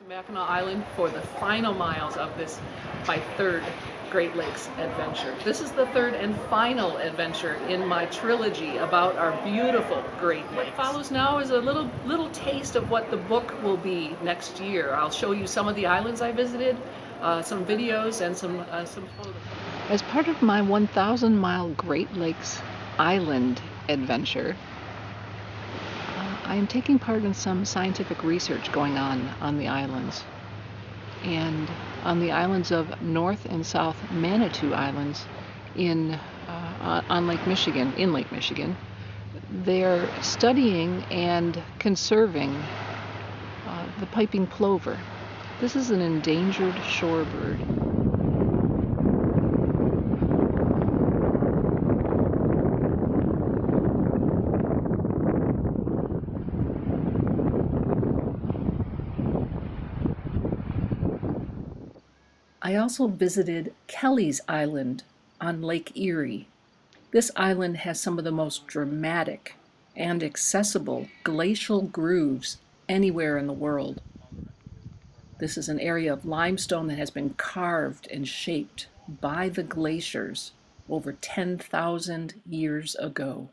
Mackinac Island for the final miles of this, my third Great Lakes adventure. This is the third and final adventure in my trilogy about our beautiful Great Lakes. What follows now is a little taste of what the book will be next year. I'll show you some of the islands I visited, some videos, and some photos. As part of my 1,000-mile Great Lakes Island adventure, I am taking part in some scientific research going on the islands. And on the islands of North and South Manitou Islands on Lake Michigan, they're studying and conserving the piping plover. This is an endangered shorebird. I also visited Kelly's Island on Lake Erie. This island has some of the most dramatic and accessible glacial grooves anywhere in the world. This is an area of limestone that has been carved and shaped by the glaciers over 10,000 years ago.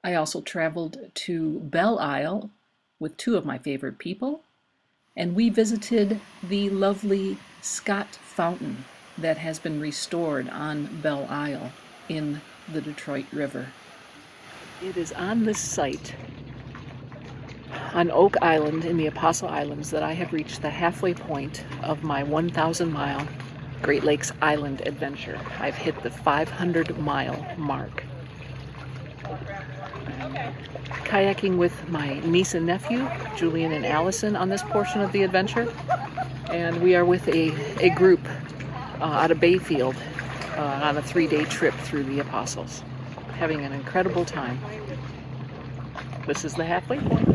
I also traveled to Belle Isle with two of my favorite people, and we visited the lovely Scott Fountain that has been restored on Belle Isle in the Detroit River. It is on this site, on Oak Island in the Apostle Islands, that I have reached the halfway point of my 1,000-mile Great Lakes Island adventure. I've hit the 500-mile mark. Kayaking with my niece and nephew, Julian and Allison, on this portion of the adventure. And we are with a group out of Bayfield on a 3-day trip through the Apostles. Having an incredible time. This is the halfway point.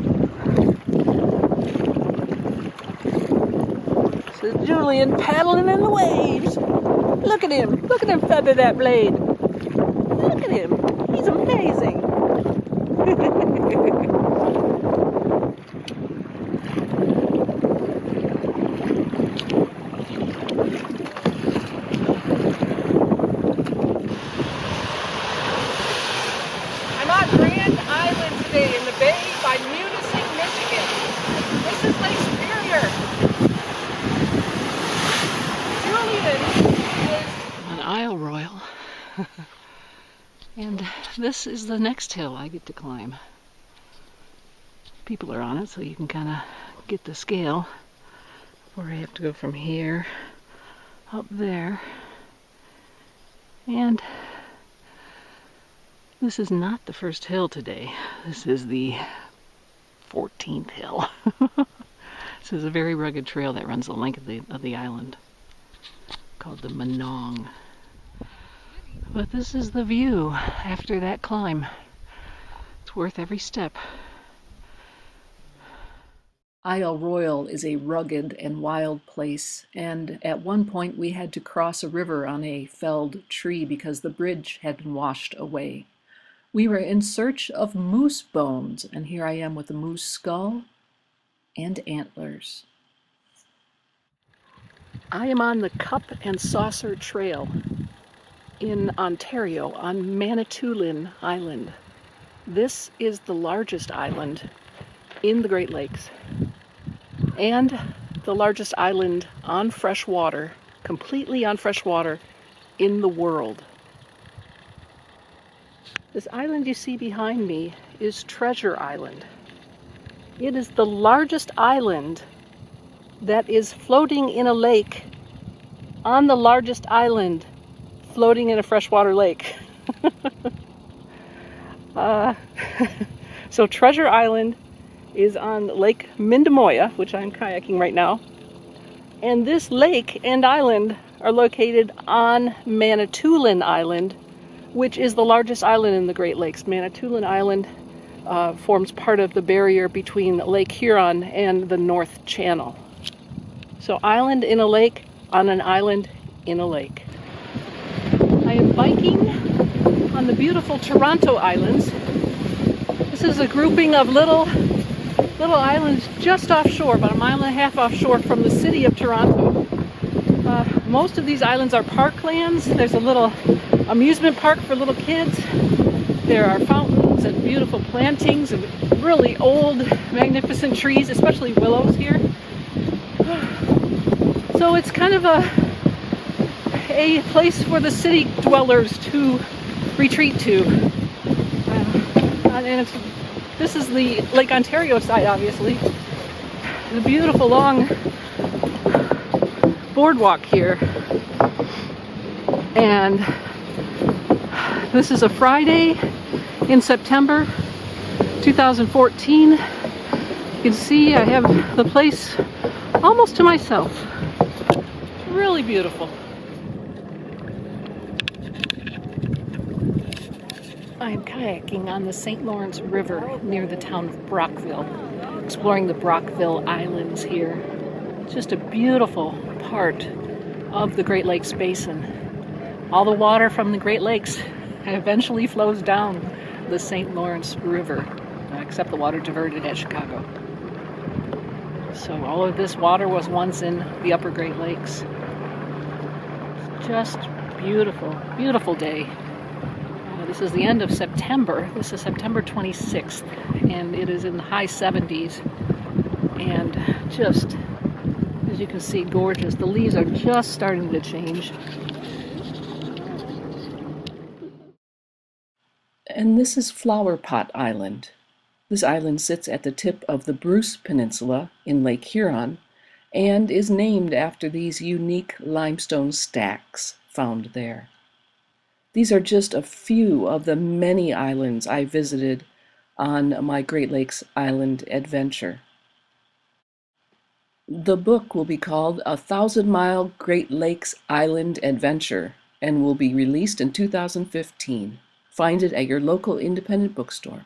This is Julian paddling in the waves. Look at him feather that blade. Look at him, he's amazing. I'm on Grand Island today in the bay by Munising, Michigan. This is Lake Superior. Julian is on Isle Royal. And this is the next hill I get to climb. People are on it, so you can kind of get the scale. Or I have to go from here up there. And this is not the first hill today. This is the 14th hill. This is a very rugged trail that runs the length of the island, called the Manong. But this is the view after that climb. It's worth every step. Isle Royal is a rugged and wild place, and at one point we had to cross a river on a felled tree because the bridge had been washed away. We were in search of moose bones, and here I am with a moose skull and antlers. I am on the Cup and Saucer Trail in Ontario on Manitoulin Island. This is the largest island in the Great Lakes and the largest island on fresh water, completely on fresh water, in the world. This island you see behind me is Treasure Island. It is the largest island that is floating in a lake on the largest island floating in a freshwater lake. So Treasure Island is on Lake Mindemoya, which I'm kayaking right now. And this lake and island are located on Manitoulin Island, which is the largest island in the Great Lakes. Manitoulin Island forms part of the barrier between Lake Huron and the North Channel. So island in a lake on an island in a lake. I am biking on the beautiful Toronto Islands. This is a grouping of little islands just offshore, about 1.5 miles offshore from the city of Toronto. Most of these islands are parklands. There's a little amusement park for little kids. There are fountains and beautiful plantings and really old, magnificent trees, especially willows here. So it's kind of a place for the city dwellers to retreat to. And this is the Lake Ontario side, obviously. The beautiful long boardwalk here. And this is a Friday in September 2014. You can see I have the place almost to myself. Really beautiful. I'm kayaking on the St. Lawrence River near the town of Brockville, exploring the Brockville Islands here. It's just a beautiful part of the Great Lakes Basin. All the water from the Great Lakes eventually flows down the St. Lawrence River, except the water diverted at Chicago. So all of this water was once in the upper Great Lakes. Just beautiful, beautiful day. This is the end of September. This is September 26th, and it is in the high 70s. And just, as you can see, gorgeous. The leaves are just starting to change. And this is Flower Pot Island. This island sits at the tip of the Bruce Peninsula in Lake Huron and is named after these unique limestone stacks found there. These are just a few of the many islands I visited on my Great Lakes Island adventure. The book will be called A 1,000-Mile Great Lakes Island Adventure and will be released in 2015. Find it at your local independent bookstore.